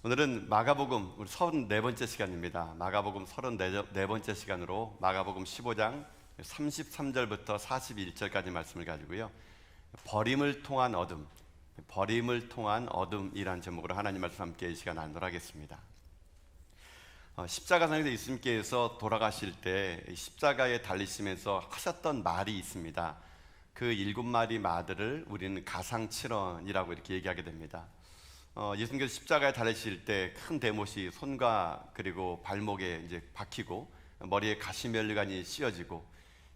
오늘은 마가복음 우리 34번째 시간입니다. 마가복음 34번째 시간으로 마가복음 15장 33절부터 41절까지 말씀을 가지고요. 버림을 통한 어둠, 버림을 통한 어둠이란 제목으로 하나님 말씀 함께 이 시간 나누도록 하겠습니다. 십자가상에서 예수님께서 돌아가실 때 십자가에 달리시면서 하셨던 말이 있습니다. 그 7마리 마들을 우리는 가상칠언이라고 이렇게 얘기하게 됩니다. 예수님께서 십자가에 달리실 때 큰 대못이 손과 그리고 발목에 이제 박히고 머리에 가시면류관이 씌어지고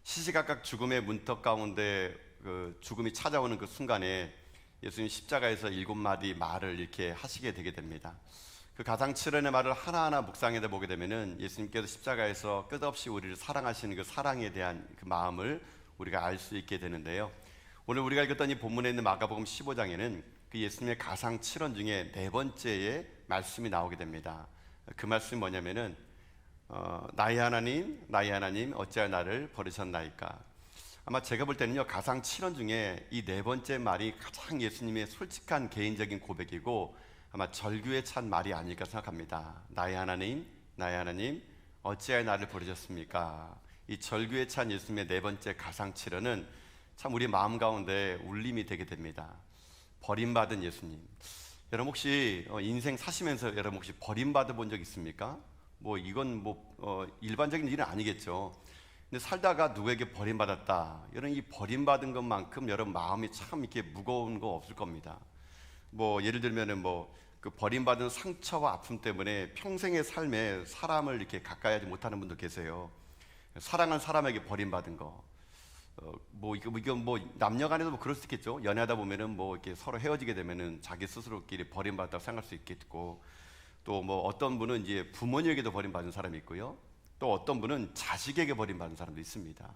시시각각 죽음의 문턱 가운데 그 죽음이 찾아오는 그 순간에 예수님 십자가에서 7마디 말을 이렇게 하시게 되게 됩니다. 그 가상칠언의 말을 하나하나 묵상해 보게 되면은 예수님께서 십자가에서 끝없이 우리를 사랑하시는 그 사랑에 대한 그 마음을 우리가 알 수 있게 되는데요. 오늘 우리가 읽었던 이 본문에 있는 마가복음 15장에는 그 예수님의 가상 7원 중에 네 번째의 말씀이 나오게 됩니다. 그 말씀이 뭐냐면은 나의 하나님 어찌하여 나를 버리셨나이까. 아마 제가 볼 때는요, 가상 7원 중에 이 네 번째 말이 가장 예수님의 솔직한 개인적인 고백이고 아마 절규에 찬 말이 아닐까 생각합니다. 나의 하나님 어찌하여 나를 버리셨습니까? 이 절규에 찬 예수님의 네 번째 가상 7원은 참 우리 마음 가운데 울림이 되게 됩니다. 버림받은 예수님. 여러분 혹시 인생 사시면서 여러분 혹시 버림받아 본 적 있습니까? 이건 일반적인 일은 아니겠죠. 근데 살다가 누구에게 버림받았다, 이런 이 버림받은 것만큼 여러분 마음이 참 이렇게 무거운 거 없을 겁니다. 예를 들면은 그 버림받은 상처와 아픔 때문에 평생의 삶에 사람을 이렇게 가까이 하지 못하는 분도 계세요. 사랑한 사람에게 버림받은 거. 이건 남녀간에도 그럴 수 있겠죠. 연애하다 보면은 이렇게 서로 헤어지게 되면은 자기 스스로끼리 버림받았다고 생각할 수 있겠고, 또 어떤 분은 이제 부모님에게도 버림받은 사람이 있고요. 또 어떤 분은 자식에게 버림받은 사람도 있습니다.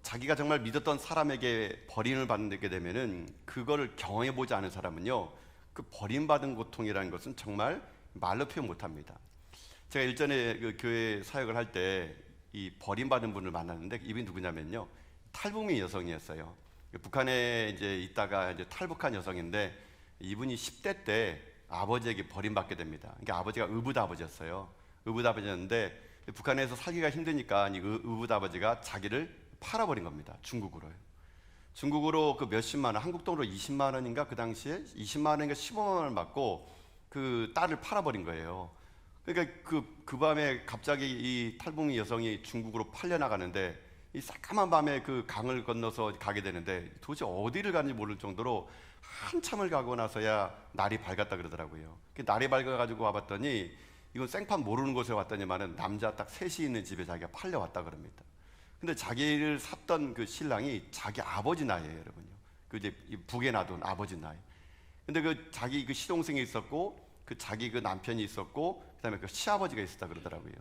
자기가 정말 믿었던 사람에게 버림을 받게 되면은 그거를 경험해 보지 않은 사람은요, 그 버림받은 고통이라는 것은 정말 말로 표현 못합니다. 제가 일전에 그 교회 사역을 할 때 이 버림받은 분을 만났는데, 이분이 누구냐면요, 탈북민 여성이었어요. 북한에 이제 있다가 이제 탈북한 여성인데, 이분이 10대 때 아버지에게 버림받게 됩니다. 그러니까 아버지가 의붓 아버지였어요. 의붓 아버지였는데 북한에서 살기가 힘드니까 이 의붓 아버지가 자기를 팔아버린 겁니다. 중국으로 그 몇십만 원, 한국 돈으로 20만 원인가, 그 당시에 20만 원인가 15만 원을 받고 그 딸을 팔아버린 거예요. 그러니까 그 밤에 갑자기 이 탈북민 여성이 중국으로 팔려나가는데, 이 새까만 밤에 그 강을 건너서 가게 되는데 도대체 어디를 가는지 모를 정도로 한참을 가고 나서야 날이 밝았다 그러더라고요. 날이 밝아가지고 와봤더니, 이건 생판 모르는 곳에 왔더니만은 남자 딱 셋이 있는 집에 자기가 팔려왔다 그럽니다. 근데 자기를 샀던 그 신랑이 자기 아버지 나이에요, 여러분요. 그 이제 북에 놔둔 아버지 나이. 근데 그 자기 그 시동생이 있었고, 그 자기 그 남편이 있었고, 그다음에 그 시아버지가 있었다 그러더라고요.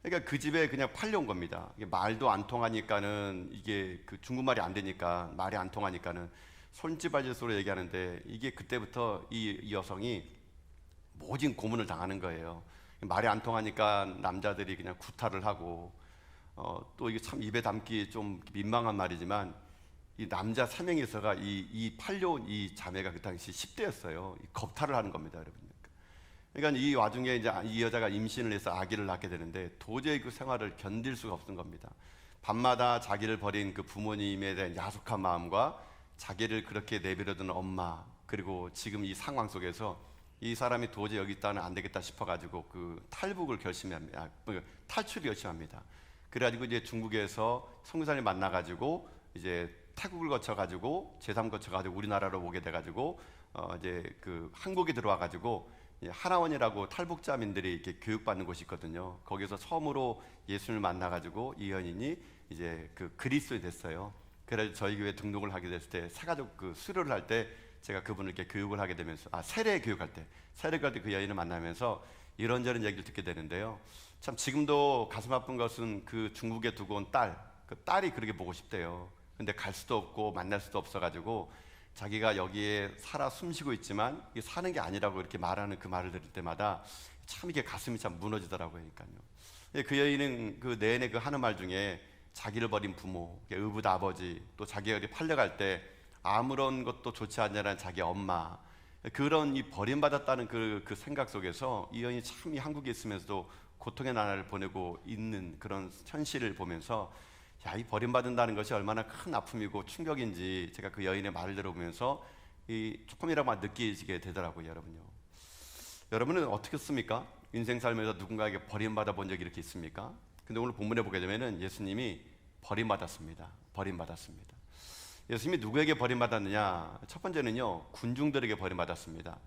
그러니까 그 집에 그냥 팔려온 겁니다. 말도 안 통하니까는, 이게 그 중국말이 안 되니까, 말이 안 통하니까는 손짓발짓으로 얘기하는데, 이게 그때부터 이 여성이 모진 고문을 당하는 거예요. 말이 안 통하니까 남자들이 그냥 구타를 하고, 또 이게 참 입에 담기 좀 민망한 말이지만, 이 남자 3명이서가 이 팔려온 이 자매가 그 당시 10대였어요. 겁탈을 하는 겁니다, 여러분. 그러니까 이 와중에 이제 이 여자가 임신을 해서 아기를 낳게 되는데 도저히 그 생활을 견딜 수가 없는 겁니다. 밤마다 자기를 버린 그 부모님에 대한 야속한 마음과 자기를 그렇게 내버려둔 엄마, 그리고 지금 이 상황 속에서 이 사람이 도저히 여기 있다는 안 되겠다 싶어가지고 그 탈북을 결심합니다. 탈출을 결심합니다. 그래가지고 이제 중국에서 선교사를 만나가지고 이제 태국을 거쳐가지고 제3 거쳐가지고 우리나라로 오게 돼가지고 이제 그 한국에 들어와가지고 하나원이라고 탈북자민들이 이렇게 교육받는 곳이 있거든요. 거기서 처음으로 예수를 만나가지고 이 연인이 이제 그 그리스도인이 됐어요. 그래서 저희 교회 등록을 하게 됐을 때 새가족 그 수료를 할 때 제가 그분을 이렇게 교육을 하게 되면서 세례 교육할 때 그 여인을 만나면서 이런저런 얘기를 듣게 되는데요. 참 지금도 가슴 아픈 것은 그 중국에 두고 온 그 딸이 그렇게 보고 싶대요. 근데 갈 수도 없고 만날 수도 없어가지고 자기가 여기에 살아 숨쉬고 있지만 이게 사는 게 아니라고 이렇게 말하는 그 말을 들을 때마다 참 이게 가슴이 참 무너지더라고요. 그러니까요. 그 여인은 그 내내 그 하는 말 중에 자기를 버린 부모, 의붓 아버지, 또 자기가 팔려갈 때 아무런 것도 좋지 않냐는 자기 엄마, 그런 이 버림받았다는 그 생각 속에서 이 여인이 참 이 한국에 있으면서도 고통의 나날을 보내고 있는 그런 현실을 보면서 야, 이 버림받는다는 것이 얼마나 큰 아픔이고 충격인지 제가 그 여인의 말을 들어보면서 이 조금이라도 느끼게 되더라고요, 여러분요. 여러분은 어떻겠습니까? 인생 살면서 누군가에게 버림받아 본 적이 이렇게 있습니까? 근데 오늘 본문에 보게 되면은 예수님이 버림받았습니다. 버림받았습니다. 예수님이 누구에게 버림받았느냐? 첫 번째는요, 군중들에게 버림받았습니다.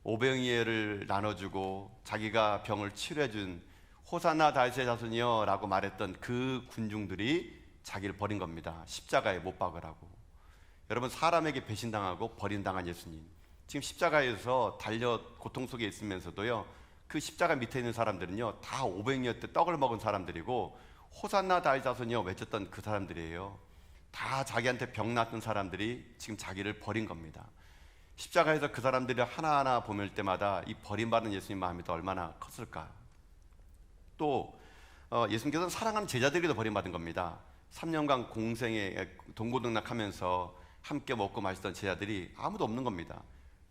오병이어를 나눠주고 자기가 병을 치료해준 호산나 다윗의 자손이여 라고 말했던 그 군중들이 자기를 버린 겁니다. 십자가에 못 박으라고. 여러분, 사람에게 배신당하고 버림당한 예수님, 지금 십자가에서 달려 고통 속에 있으면서도요, 그 십자가 밑에 있는 사람들은요 다 오병이어 때 떡을 먹은 사람들이고 호산나 다윗 자손이여 외쳤던 그 사람들이에요. 다 자기한테 병 났던 사람들이 지금 자기를 버린 겁니다. 십자가에서 그 사람들이 하나하나 보낼 때마다 이 버림받은 예수님 마음이 또 얼마나 컸을까. 또 예수님께서는 사랑하는 제자들에게도 버림받은 겁니다. 3년간 공생에 동고동락하면서 함께 먹고 마시던 제자들이 아무도 없는 겁니다.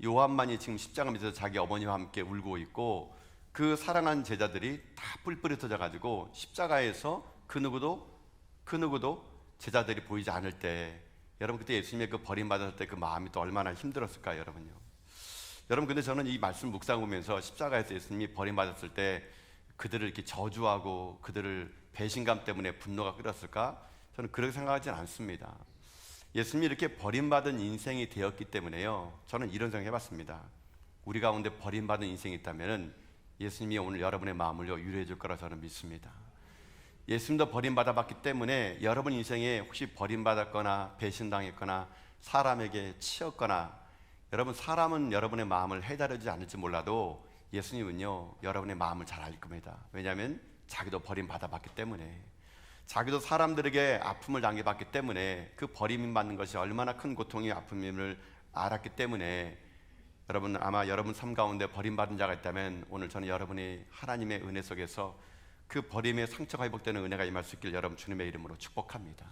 요한만이 지금 십자가 밑에서 자기 어머니와 함께 울고 있고, 그 사랑하는 제자들이 다 뿔뿔이 터져가지고 십자가에서 그 누구도 제자들이 보이지 않을 때, 여러분 그때 예수님의 그 버림받았을 때 그 마음이 또 얼마나 힘들었을까요, 여러분요. 여러분, 근데 저는 이 말씀 묵상하면서 십자가에서 예수님이 버림받았을 때 그들을 이렇게 저주하고 그들을 배신감 때문에 분노가 끓었을까? 저는 그렇게 생각하지는 않습니다. 예수님이 이렇게 버림받은 인생이 되었기 때문에요, 저는 이런 생각 해봤습니다. 우리 가운데 버림받은 인생이 있다면 예수님이 오늘 여러분의 마음을 유로해 줄 거라 저는 믿습니다. 예수님도 버림받아봤기 때문에 여러분 인생에 혹시 버림받았거나 배신당했거나 사람에게 치였거나, 여러분 사람은 여러분의 마음을 해다르지 않을지 몰라도 예수님은요 여러분의 마음을 잘 알 겁니다. 왜냐하면 자기도 버림받아봤기 때문에, 자기도 사람들에게 아픔을 당해봤기 때문에, 그 버림받는 것이 얼마나 큰 고통이 아픔임을 알았기 때문에, 여러분 아마 여러분 삶 가운데 버림받은 자가 있다면 오늘 저는 여러분이 하나님의 은혜 속에서 그 버림의 상처가 회복되는 은혜가 임할 수 있길 여러분 주님의 이름으로 축복합니다.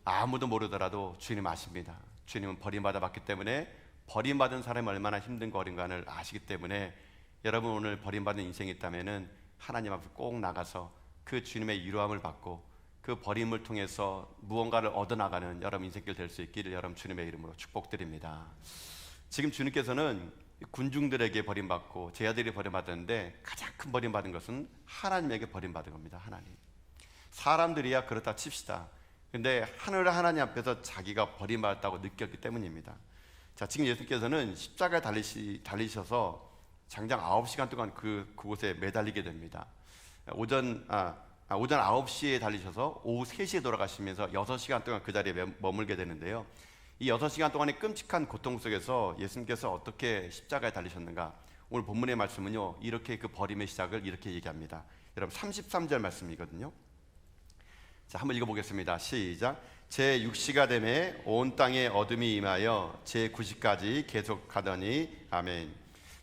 아무도 모르더라도 주님 아십니다. 주님은 버림받아 봤기 때문에 버림받은 사람이 얼마나 힘든 거인가를 아시기 때문에, 여러분 오늘 버림받은 인생이 있다면 하나님 앞에 꼭 나가서 그 주님의 위로함을 받고 그 버림을 통해서 무언가를 얻어나가는 여러분 인생길 될 수 있기를 여러분 주님의 이름으로 축복드립니다. 지금 주님께서는 군중들에게 버림받고 제자들이 버림받았는데 가장 큰 버림받은 것은 하나님에게 버림받은 겁니다. 하나님. 사람들이야 그렇다 칩시다. 근데 하늘 하나님 앞에서 자기가 버림받았다고 느꼈기 때문입니다. 자, 지금 예수께서는 십자가에 달리셔서 장장 9시간 동안 그곳에 매달리게 됩니다. 오전 9시에 달리셔서 오후 3시에 돌아가시면서 6시간 동안 그 자리에 머물게 되는데요. 이 6시간 동안의 끔찍한 고통 속에서 예수님께서 어떻게 십자가에 달리셨는가? 오늘 본문의 말씀은요, 이렇게 그 버림의 시작을 이렇게 얘기합니다. 여러분 33절 말씀이거든요. 자, 한번 읽어보겠습니다. 시작. 제 6시가 되매 온 땅에 어둠이 임하여 제 9시까지 계속 가더니 아멘.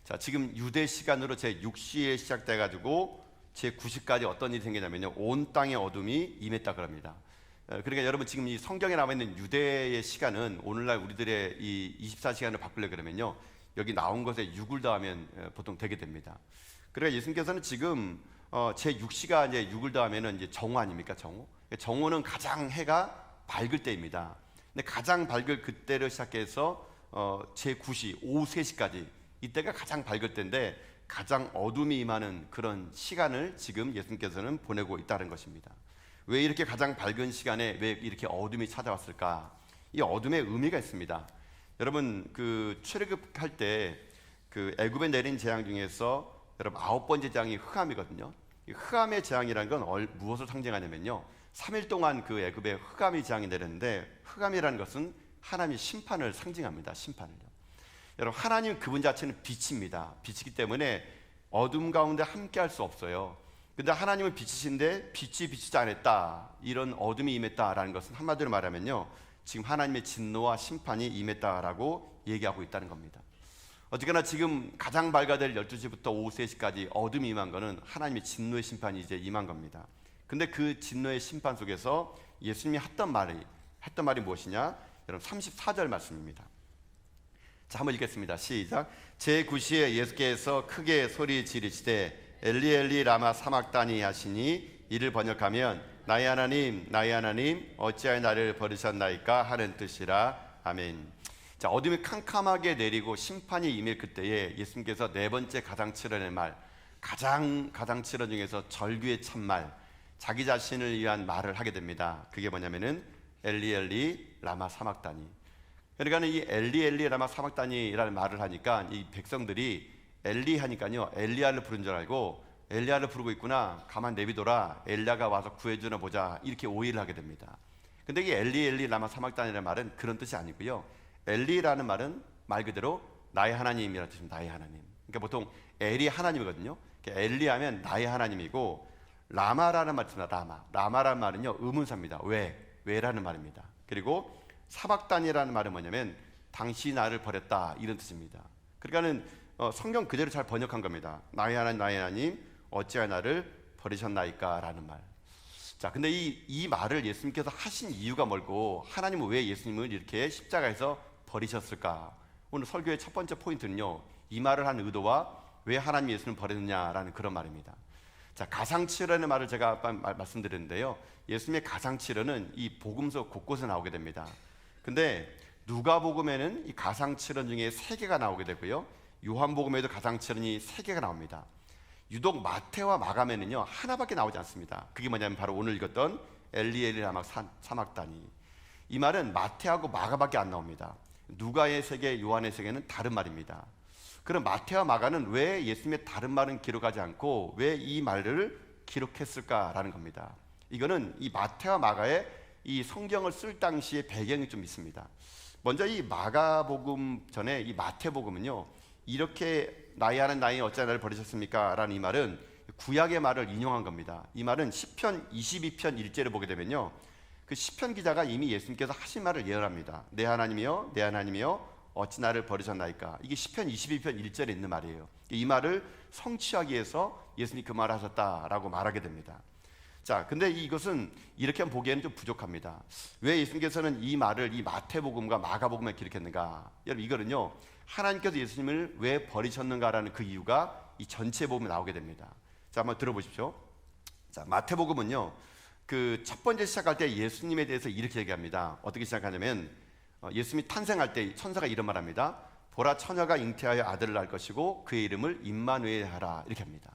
자, 지금 유대 시간으로 제 6시에 시작돼 가지고 제 9시까지 어떤 일이 생기냐면요, 온 땅에 어둠이 임했다 그럽니다. 그러니까 여러분 지금 이 성경에 나와 있는 유대의 시간은 오늘날 우리들의 이 24시간을 바꾸려 그러면요, 여기 나온 것에 6을 더하면 보통 되게 됩니다. 그러니까 예수님께서는 지금 제 6시가 이제 6을 더하면은 이제 정오 아닙니까? 정오는 가장 해가 밝을 때입니다. 근데 가장 밝을 그때를 시작해서 제 9시 오후 3시까지, 이때가 가장 밝을 때인데 가장 어둠이 임하는 그런 시간을 지금 예수님께서는 보내고 있다는 것입니다. 왜 이렇게 가장 밝은 시간에 왜 이렇게 어둠이 찾아왔을까? 이 어둠의 의미가 있습니다. 여러분 그 출애굽할 때 그 애굽에 내린 재앙 중에서 여러분 9번째 재앙이 흑암이거든요. 이 흑암의 재앙이라는 건 무엇을 상징하냐면요, 3일 동안 그 애굽에 흑암이 재앙이 내렸는데, 흑암이라는 것은 하나님의 심판을 상징합니다. 심판을요. 여러분 하나님 그분 자체는 빛입니다. 빛이기 때문에 어둠 가운데 함께 할 수 없어요. 근데 하나님은 빛이신데 빛이 비치지 않았다, 이런 어둠이 임했다라는 것은 한마디로 말하면요, 지금 하나님의 진노와 심판이 임했다라고 얘기하고 있다는 겁니다. 어쨌거나 지금 가장 밝아될 12시부터 오후 3시까지 어둠이 임한 것은 하나님의 진노의 심판이 이제 임한 겁니다. 근데 그 진노의 심판 속에서 예수님이 했던 말이 무엇이냐? 여러분 34절 말씀입니다. 자, 한번 읽겠습니다. 시작. 제9시에 예수께서 크게 소리 지르시되 엘리 엘리 라마 사막다니 하시니 이를 번역하면 나의 하나님 나의 하나님 어찌하여 나를 버리셨나이까 하는 뜻이라. 아멘. 자, 어둠이 캄캄하게 내리고 심판이 임할 그때에 예수님께서 네 번째 가장칠언의 말, 가장칠언 중에서 절규의 참말, 자기 자신을 위한 말을 하게 됩니다. 그게 뭐냐면은 엘리 엘리 라마 사막다니. 그러니까 이 엘리 엘리 라마 사막다니라는 말을 하니까 이 백성들이 엘리 하니까요 엘리야를 부른 줄 알고 엘리야를 부르고 있구나, 가만 내비둬라, 엘리야가 와서 구해주나 보자, 이렇게 오해를 하게 됩니다. 근데 이 엘리 엘리 라마 사막다니라는 말은 그런 뜻이 아니고요, 엘리라는 말은 말 그대로 나의 하나님이라는 뜻입니다. 나의 하나님. 그러니까 보통 엘이 하나님이거든요. 엘리 하면 나의 하나님이고, 라마라는 말이 있습니다. 라마라는 말은요 의문사입니다. 왜라는 말입니다. 그리고 사박단이라는 말은 뭐냐면 당신이 나를 버렸다, 이런 뜻입니다. 그러니까는 성경 그대로 잘 번역한 겁니다. 나의 하나님 나의 하나님 어찌하여 나를 버리셨나이까 라는 말. 자, 근데 이 말을 예수님께서 하신 이유가 뭘고, 하나님은 왜 예수님을 이렇게 십자가에서 버리셨을까? 오늘 설교의 첫 번째 포인트는요, 이 말을 한 의도와 왜 하나님이 예수님을 버렸느냐라는 그런 말입니다. 자, 가상치료라는 말을 제가 말씀드렸는데요, 예수님의 가상치료는 이 복음서 곳곳에 나오게 됩니다. 근데 누가복음에는 이 가상치료 중에 3개가 나오게 되고요, 요한복음에도 가상치료이 3개가 나옵니다. 유독 마태와 마가면은요 하나밖에 나오지 않습니다. 그게 뭐냐면 바로 오늘 읽었던 엘리 엘리 라마 사막다니. 이 말은 마태하고 마가밖에 안 나옵니다. 누가의 세계, 요한의 세계는 다른 말입니다. 그럼 마태와 마가는 왜 예수님의 다른 말은 기록하지 않고 왜 이 말을 기록했을까라는 겁니다. 이거는 이 마태와 마가의 이 성경을 쓸 당시의 배경이 좀 있습니다. 먼저 이 마가복음 전에 이 마태복음은요, 이렇게 나의 하나님 나의 어찌하여 나를 버리셨습니까? 라는 이 말은 구약의 말을 인용한 겁니다. 이 말은 시편 22편 1절을 보게 되면요, 그 시편 기자가 이미 예수님께서 하신 말을 예언합니다. 내 하나님이여 내 하나님이여 어찌 나를 버리셨나이까. 이게 시편 22편 1절에 있는 말이에요. 이 말을 성취하기 위해서 예수님이 그 말을 하셨다라고 말하게 됩니다. 자, 근데 이것은 이렇게 보기에는 좀 부족합니다. 왜 예수님께서는 이 말을 이 마태복음과 마가복음에 기록했는가? 여러분, 이거는요, 하나님께서 예수님을 왜 버리셨는가라는 그 이유가 이 전체 복음에 나오게 됩니다. 자, 한번 들어보십시오. 자, 마태복음은요, 그 첫 번째 시작할 때 예수님에 대해서 이렇게 얘기합니다. 어떻게 시작하냐면 예수님이 탄생할 때 천사가 이런 말합니다. 보라, 처녀가 잉태하여 아들을 낳을 것이고 그의 이름을 임마누엘 하라, 이렇게 합니다.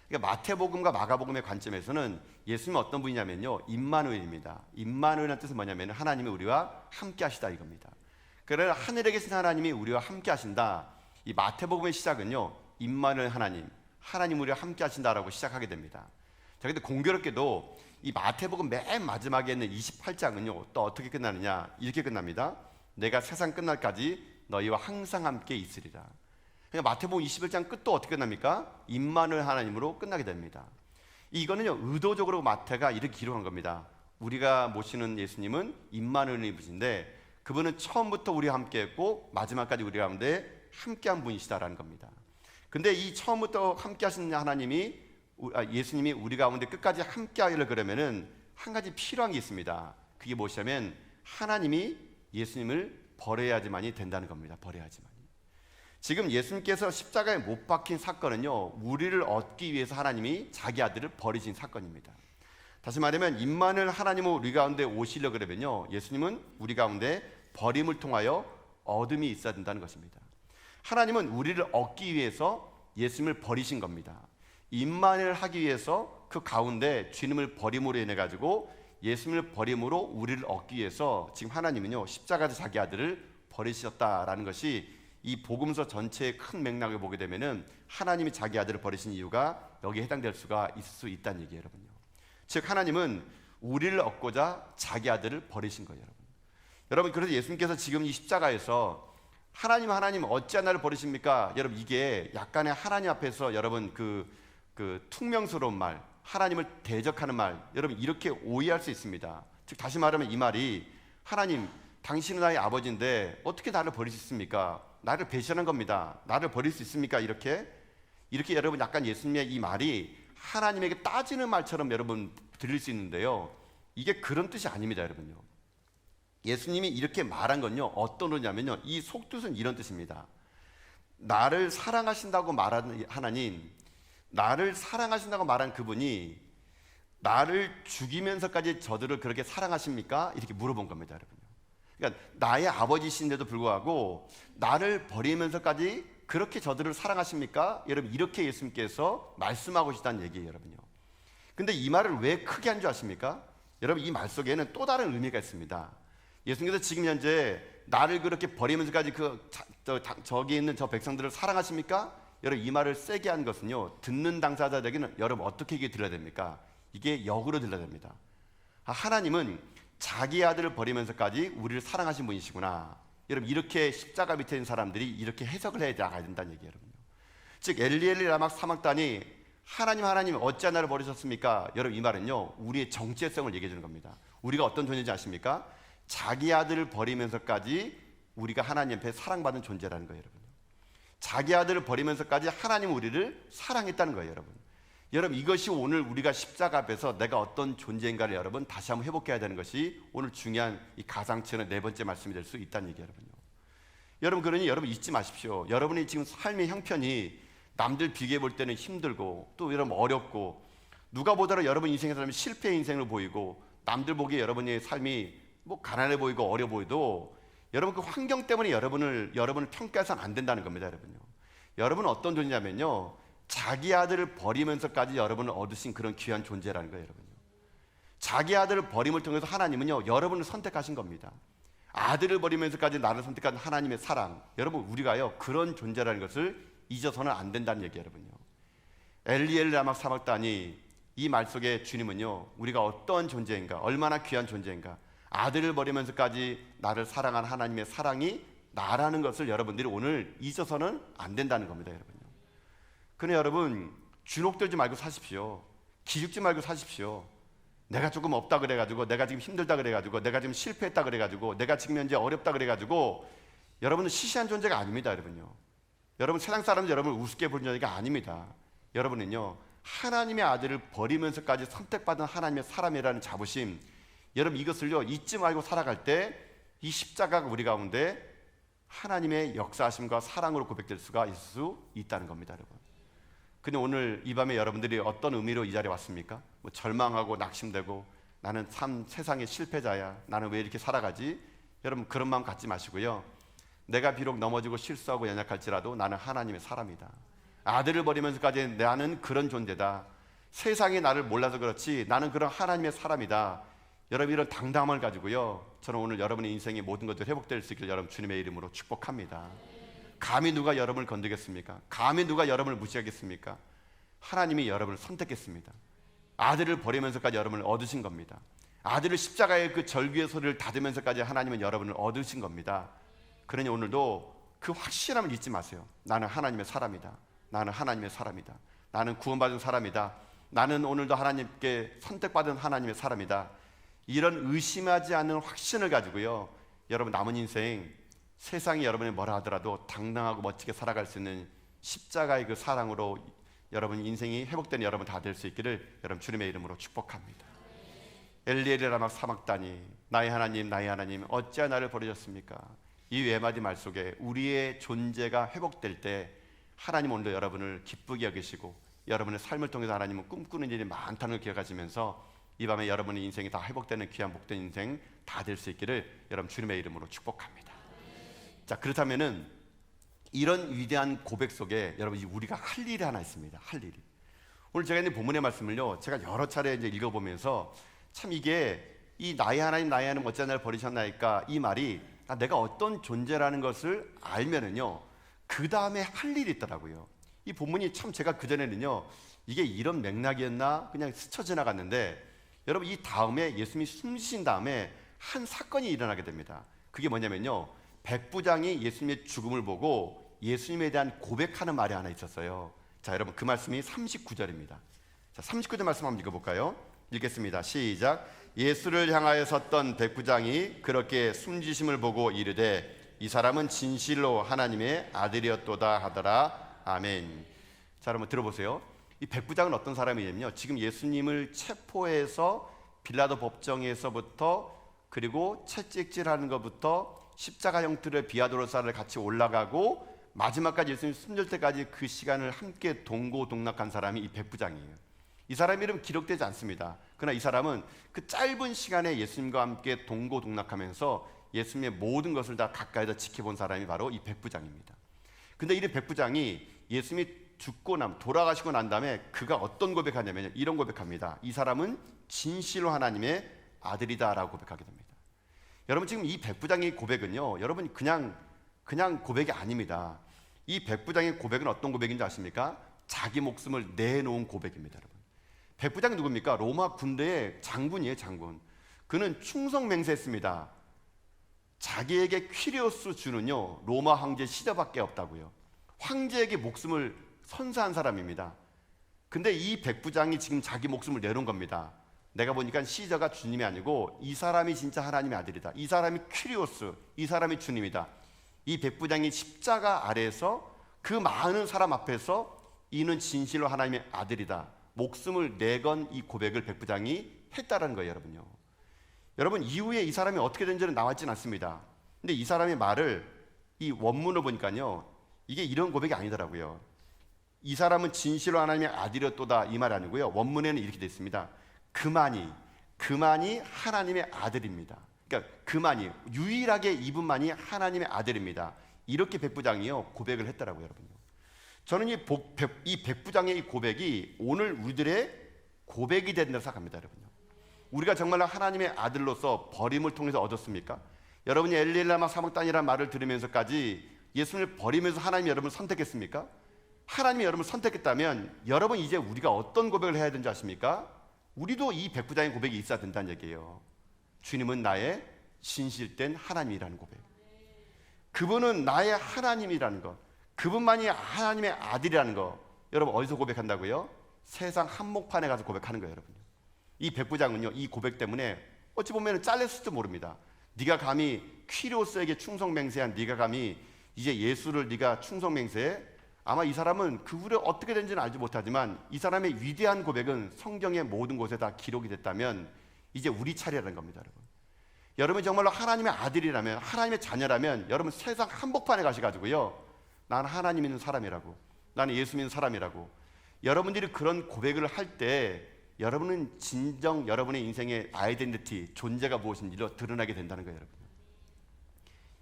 그러니까 마태복음과 마가복음의 관점에서는 예수님은 어떤 분이냐면요, 임마누엘입니다. 임마누엘이라는 뜻은 뭐냐면 하나님이 우리와 함께 하시다, 이겁니다. 그래서 하늘에 계신 하나님이 우리와 함께 하신다. 이 마태복음의 시작은요, 임마누엘 하나님 우리와 함께 하신다라고 시작하게 됩니다. 자, 근데 공교롭게도 이 마태복음 맨 마지막에 있는 28장은요 또 어떻게 끝나느냐, 이렇게 끝납니다. 내가 세상 끝날까지 너희와 항상 함께 있으리라. 그러니까 마태복음 21장 끝도 어떻게 끝납니까? 임마누엘 하나님으로 끝나게 됩니다. 이거는요 의도적으로 마태가 이렇게 기록한 겁니다. 우리가 모시는 예수님은 임마누엘이신데 그분은 처음부터 우리와 함께했고 마지막까지 우리 가운데 함께한 분이시다라는 겁니다. 근데 이 처음부터 함께하신 하나님이, 예수님이 우리 가운데 끝까지 함께하기를, 그러면은 한 가지 필요한 게 있습니다. 그게 무엇이냐면 하나님이 예수님을 버려야지만이 된다는 겁니다. 버려야지만이. 지금 예수님께서 십자가에 못 박힌 사건은요, 우리를 얻기 위해서 하나님이 자기 아들을 버리신 사건입니다. 다시 말하면 임마누엘 하나님은 우리 가운데 오시려 그러면요, 예수님은 우리 가운데 버림을 통하여 어둠이 있어야 된다는 것입니다. 하나님은 우리를 얻기 위해서 예수님을 버리신 겁니다. 임마누엘 하기 위해서 그 가운데 주님을 버림으로 인해 가지고 예수님을 버림으로 우리를 얻기 위해서 지금 하나님은요 십자가에서 자기 아들을 버리셨다라는 것이 이 복음서 전체의 큰 맥락을 보게 되면은 하나님이 자기 아들을 버리신 이유가 여기에 해당될 수가 있을 수 있다는 얘기예요, 여러분요. 즉 하나님은 우리를 얻고자 자기 아들을 버리신 거예요, 여러분. 여러분, 그래서 예수님께서 지금 이 십자가에서 하나님 어찌 나를 버리십니까? 여러분, 이게 약간의 하나님 앞에서 여러분 그 퉁명스러운 말, 하나님을 대적하는 말, 여러분 이렇게 오해할 수 있습니다. 즉 다시 말하면 이 말이, 하나님 당신은 나의 아버지인데 어떻게 나를 버릴 수 있습니까? 나를 배신한 겁니다. 나를 버릴 수 있습니까? 이렇게 여러분 약간 예수님의 이 말이 하나님에게 따지는 말처럼 여러분 들릴 수 있는데요, 이게 그런 뜻이 아닙니다, 여러분요. 예수님이 이렇게 말한 건요, 어떤 의미냐면요, 이 속뜻은 이런 뜻입니다. 나를 사랑하신다고 말하는 하나님, 나를 사랑하신다고 말한 그분이 나를 죽이면서까지 저들을 그렇게 사랑하십니까? 이렇게 물어본 겁니다, 여러분요. 그러니까 나의 아버지신데도 불구하고 나를 버리면서까지 그렇게 저들을 사랑하십니까? 여러분, 이렇게 예수님께서 말씀하고 계시다는 얘기예요, 여러분요. 근데 이 말을 왜 크게 한 줄 아십니까? 여러분, 이 말 속에는 또 다른 의미가 있습니다. 예수님께서 지금 현재 나를 그렇게 버리면서까지 저기 있는 저 백성들을 사랑하십니까? 여러분, 이 말을 세게 한 것은요, 듣는 당사자에게는 여러분 어떻게 이게 들려야 됩니까? 이게 역으로 들려야 됩니다. 하나님은 자기 아들을 버리면서까지 우리를 사랑하신 분이시구나. 여러분, 이렇게 십자가 밑에 있는 사람들이 이렇게 해석을 해야 나가야 된다는 얘기예요, 여러분요. 즉 엘리 라막 사막단이 하나님 어찌 나를 버리셨습니까? 여러분, 이 말은요, 우리의 정체성을 얘기해 주는 겁니다. 우리가 어떤 존재인지 아십니까? 자기 아들을 버리면서까지 우리가 하나님 앞에 사랑받은 존재라는 거예요, 여러분. 자기 아들을 버리면서까지 하나님 우리를 사랑했다는 거예요, 여러분. 여러분, 이것이 오늘 우리가 십자가 앞에서 내가 어떤 존재인가를 여러분 다시 한번 회복해야 되는 것이 오늘 중요한 이 가상체의 네 번째 말씀이 될 수 있다는 얘기예요, 여러분요. 여러분, 그러니 여러분 잊지 마십시오. 여러분이 지금 삶의 형편이 남들 비교해 볼 때는 힘들고 또 여러분 어렵고 누가 보더라도 여러분 인생의 삶이 실패의 인생으로 보이고 남들 보기에 여러분의 삶이 뭐 가난해 보이고 어려 보여도 여러분 그 환경 때문에 여러분을 평가해서는 안 된다는 겁니다, 여러분요. 여러분은 어떤 존재냐면요, 자기 아들을 버리면서까지 여러분을 얻으신 그런 귀한 존재라는 거예요, 여러분요. 자기 아들을 버림을 통해서 하나님은요, 여러분을 선택하신 겁니다. 아들을 버리면서까지 나를 선택한 하나님의 사랑, 여러분 우리가요 그런 존재라는 것을 잊어서는 안 된다는 얘기예요, 여러분요. 엘리 라막 사막단이 이 말 속에 주님은요, 우리가 어떤 존재인가, 얼마나 귀한 존재인가, 아들을 버리면서까지 나를 사랑한 하나님의 사랑이 나라는 것을 여러분들이 오늘 잊어서는 안 된다는 겁니다, 여러분요. 그러나 여러분, 주눅들지 말고 사십시오. 기죽지 말고 사십시오. 내가 조금 없다 그래가지고, 내가 지금 힘들다 그래가지고, 내가 지금 실패했다 그래가지고, 내가 지금 현재 어렵다 그래가지고, 여러분은 시시한 존재가 아닙니다, 여러분요. 여러분, 세상 사람들 여러분을 우습게 보는 존재가 아닙니다. 여러분은요, 하나님의 아들을 버리면서까지 선택받은 하나님의 사람이라는 자부심, 여러분 이것을요 잊지 말고 살아갈 때 이 십자가가 우리 가운데 하나님의 역사하심과 사랑으로 고백될 수가 있을 수 있다는 겁니다, 여러분. 근데 오늘 이 밤에 여러분들이 어떤 의미로 이 자리에 왔습니까? 뭐 절망하고 낙심되고 나는 참 세상의 실패자야, 나는 왜 이렇게 살아가지? 여러분 그런 마음 갖지 마시고요, 내가 비록 넘어지고 실수하고 연약할지라도 나는 하나님의 사람이다. 아들을 버리면서까지 나는 그런 존재다. 세상이 나를 몰라서 그렇지 나는 그런 하나님의 사람이다. 여러분 이런 당당함을 가지고요, 저는 오늘 여러분의 인생의 모든 것들이 회복될 수 있길 여러분 주님의 이름으로 축복합니다. 감히 누가 여러분을 건드겠습니까? 감히 누가 여러분을 무시하겠습니까? 하나님이 여러분을 선택했습니다. 아들을 버리면서까지 여러분을 얻으신 겁니다. 아들을 십자가의 그 절규의 소리를 닫으면서까지 하나님은 여러분을 얻으신 겁니다. 그러니 오늘도 그 확실함을 잊지 마세요. 나는 하나님의 사람이다. 나는 하나님의 사람이다. 나는 구원받은 사람이다. 나는 오늘도 하나님께 선택받은 하나님의 사람이다. 이런 의심하지 않는 확신을 가지고요, 여러분 남은 인생 세상이 여러분이 뭐라 하더라도 당당하고 멋지게 살아갈 수 있는 십자가의 그 사랑으로 여러분 인생이 회복된 여러분 다 될 수 있기를 여러분 주님의 이름으로 축복합니다. 엘리 라막 사막단이 나의 하나님 어찌하여 나를 버리셨습니까? 이 외마디 말 속에 우리의 존재가 회복될 때 하나님 오늘도 여러분을 기쁘게 여기시고 여러분의 삶을 통해서 하나님은 꿈꾸는 일이 많다는 걸 기억하시면서 이 밤에 여러분의 인생이 다 회복되는 귀한 복된 인생 다 될 수 있기를 여러분 주님의 이름으로 축복합니다. 자, 그렇다면은 이런 위대한 고백 속에 여러분 우리가 할 일이 하나 있습니다. 할 일이. 오늘 제가 있는 본문의 말씀을요, 제가 여러 차례 이제 읽어보면서 참 이게 이 나의 하나님 어찌 나를 버리셨나이까 이 말이 내가 어떤 존재라는 것을 알면은요, 그 다음에 할 일이 있더라고요. 이 본문이 참 제가 그전에는요, 이게 이런 맥락이었나 그냥 스쳐 지나갔는데 여러분 이 다음에 예수님이 숨지신 다음에 한 사건이 일어나게 됩니다. 그게 뭐냐면요, 백부장이 예수님의 죽음을 보고 예수님에 대한 고백하는 말이 하나 있었어요. 자, 여러분 그 말씀이 39절입니다. 자, 39절 말씀 한번 읽어볼까요? 읽겠습니다. 시작. 예수를 향하여 섰던 백부장이 그렇게 숨지심을 보고 이르되 이 사람은 진실로 하나님의 아들이었도다 하더라. 아멘. 자, 여러분 들어보세요. 이 백부장은 어떤 사람이냐면요, 지금 예수님을 체포해서 빌라도 법정에서부터 그리고 채찍질하는 것부터 십자가 형틀의 비아도로사를 같이 올라가고 마지막까지 예수님 숨질 때까지 그 시간을 함께 동고동락한 사람이 이 백부장이에요. 이 사람 이름 기록되지 않습니다. 그러나 이 사람은 그 짧은 시간에 예수님과 함께 동고동락하면서 예수님의 모든 것을 다 가까이서 지켜본 사람이 바로 이 백부장입니다. 근데 이 백부장이 예수님이 돌아가시고 난 다음에 그가 어떤 고백하냐면 이런 고백합니다. 이 사람은 진실로 하나님의 아들이다라고 고백하게 됩니다. 여러분, 지금 이 백부장의 고백은요, 여러분 그냥 고백이 아닙니다. 이 백부장의 고백은 어떤 고백인지 아십니까? 자기 목숨을 내놓은 고백입니다. 여러분, 백부장이 누굽니까? 로마 군대의 장군이에요. 장군. 그는 충성 맹세했습니다. 자기에게 퀴리오스 주는요, 로마 황제 시저밖에 없다고요. 황제에게 목숨을 선사한 사람입니다. 근데 이 백부장이 지금 자기 목숨을 내놓은 겁니다. 내가 보니까 시저가 주님이 아니고 이 사람이 진짜 하나님의 아들이다. 이 사람이 퀴리오스, 이 사람이 주님이다. 이 백부장이 십자가 아래에서 그 많은 사람 앞에서 이는 진실로 하나님의 아들이다, 목숨을 내건 이 고백을 백부장이 했다라는 거예요. 여러분요, 여러분 이후에 이 사람이 어떻게 된지는 나왔진 않습니다. 근데 이 사람의 말을 이 원문을 보니까요, 이게 이런 고백이 아니더라고요. 이 사람은 진실로 하나님의 아들이었도다, 이 말 아니고요. 원문에는 이렇게 되어 있습니다. 그만이 하나님의 아들입니다. 그러니까 그만이, 유일하게 이분만이 하나님의 아들입니다. 이렇게 백부장이요 고백을 했더라고요. 여러분요, 저는 이 백부장의 이 고백이 오늘 우리들의 고백이 된다고 생각합니다. 여러분요, 우리가 정말로 하나님의 아들로서 버림을 통해서 얻었습니까? 여러분이 엘리엘라마 사막단이라는 말을 들으면서까지 예수님을 버리면서 하나님이 여러분을 선택했습니까? 하나님이 여러분을 선택했다면 여러분 이제 우리가 어떤 고백을 해야 되는지 아십니까? 우리도 이 백부장의 고백이 있어야 된다는 얘기예요. 주님은 나의 진실된 하나님이라는 고백, 그분은 나의 하나님이라는 것, 그분만이 하나님의 아들이라는 것. 여러분 어디서 고백한다고요? 세상 한복판에 가서 고백하는 거예요. 여러분, 이 백부장은요 이 고백 때문에 어찌 보면 잘렸을지도 모릅니다. 네가 감히 퀴리오스에게 충성맹세한 네가 감히 이제 예수를 네가 충성맹세해? 아마 이 사람은 그 후에 어떻게 된지는 알지 못하지만 이 사람의 위대한 고백은 성경의 모든 곳에 다 기록이 됐다면 이제 우리 차례라는 겁니다. 여러분이 정말로 하나님의 아들이라면, 하나님의 자녀라면 여러분 세상 한복판에 가셔가지고요, 나는 하나님 있는 사람이라고, 나는 예수 믿는 사람이라고, 여러분들이 그런 고백을 할 때 여러분은 진정 여러분의 인생의 아이덴티티, 존재가 무엇인지로 드러나게 된다는 거예요. 여러분,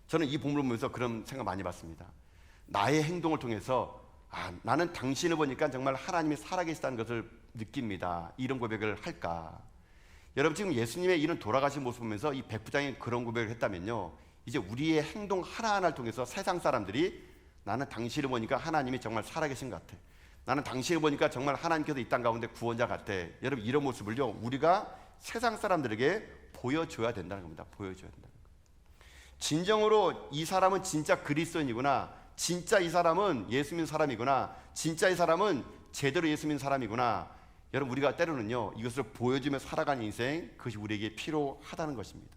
저는 이 본문을 보면서 그런 생각 많이 받습니다. 나의 행동을 통해서 나는 당신을 보니까 정말 하나님이 살아계시다는 것을 느낍니다. 이런 고백을 할까? 여러분, 지금 예수님의 이런 돌아가신 모습을 보면서 이 백부장이 그런 고백을 했다면요, 이제 우리의 행동 하나하나를 통해서 세상 사람들이 나는 당신을 보니까 하나님이 정말 살아계신 것 같아, 나는 당신을 보니까 정말 하나님께서 이 땅 가운데 구원자 같아, 여러분 이런 모습을요 우리가 세상 사람들에게 보여줘야 된다는 겁니다. 보여줘야 된다는 겁니다. 진정으로 이 사람은 진짜 그리스도인이구나, 진짜 이 사람은 예수 믿는 사람이구나, 진짜 이 사람은 제대로 예수 믿는 사람이구나, 여러분 우리가 때로는요 이것을 보여주며 살아가는 인생, 그것이 우리에게 필요하다는 것입니다.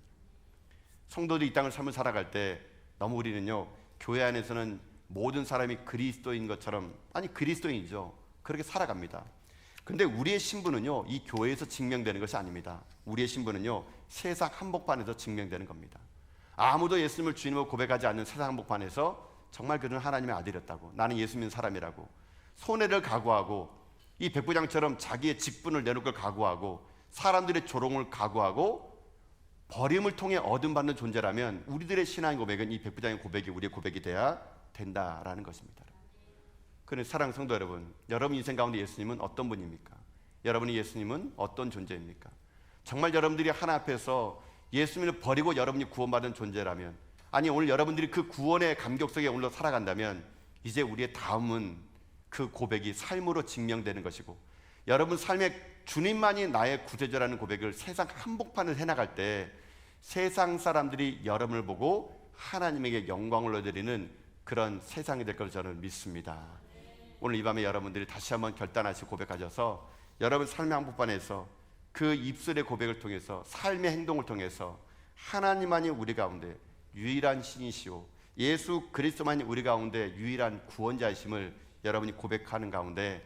성도들이 이 땅을 삶을 살아갈 때 너무 우리는요 교회 안에서는 모든 사람이 그리스도인 것처럼, 아니 그리스도인이죠, 그렇게 살아갑니다. 근데 우리의 신분은요 이 교회에서 증명되는 것이 아닙니다. 우리의 신분은요 세상 한복판에서 증명되는 겁니다. 아무도 예수님을 주님으로 고백하지 않는 세상 한복판에서 정말 그는 하나님의 아들이었다고, 나는 예수 믿는 사람이라고 손해를 각오하고, 이 백부장처럼 자기의 직분을 내놓을 걸 각오하고, 사람들의 조롱을 각오하고 버림을 통해 얻음받는 존재라면 우리들의 신앙의 고백은 이 백부장의 고백이 우리의 고백이 돼야 된다라는 것입니다. 그런데 사랑하는 성도 여러분, 여러분 인생 가운데 예수님은 어떤 분입니까? 여러분의 예수님은 어떤 존재입니까? 정말 여러분들이 하나 앞에서 예수님을 버리고 여러분이 구원받은 존재라면, 아니 오늘 여러분들이 그 구원의 감격 속에 오늘 살아간다면 이제 우리의 다음은 그 고백이 삶으로 증명되는 것이고, 여러분 삶에 주님만이 나의 구세주라는 고백을 세상 한복판을 해나갈 때 세상 사람들이 여러분을 보고 하나님에게 영광을 올려드리는 그런 세상이 될 것을 저는 믿습니다. 오늘 이 밤에 여러분들이 다시 한번 결단하시고 고백하셔서 여러분 삶의 한복판에서 그 입술의 고백을 통해서, 삶의 행동을 통해서 하나님만이 우리 가운데 유일한 신이시오, 예수 그리스도만이 우리 가운데 유일한 구원자이심을 여러분이 고백하는 가운데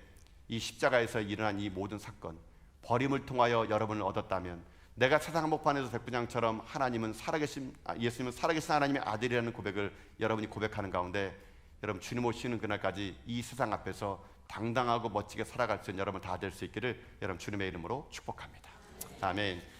이 십자가에서 일어난 이 모든 사건, 버림을 통하여 여러분을 얻었다면, 내가 세상 한복판에서 백부장처럼 하나님은 살아계신 예수님은 살아계신 하나님의 아들이라는 고백을 여러분이 고백하는 가운데 여러분 주님 오시는 그날까지 이 세상 앞에서 당당하고 멋지게 살아갈 수 있는 여러분 다 될 수 있기를 여러분 주님의 이름으로 축복합니다. 아멘.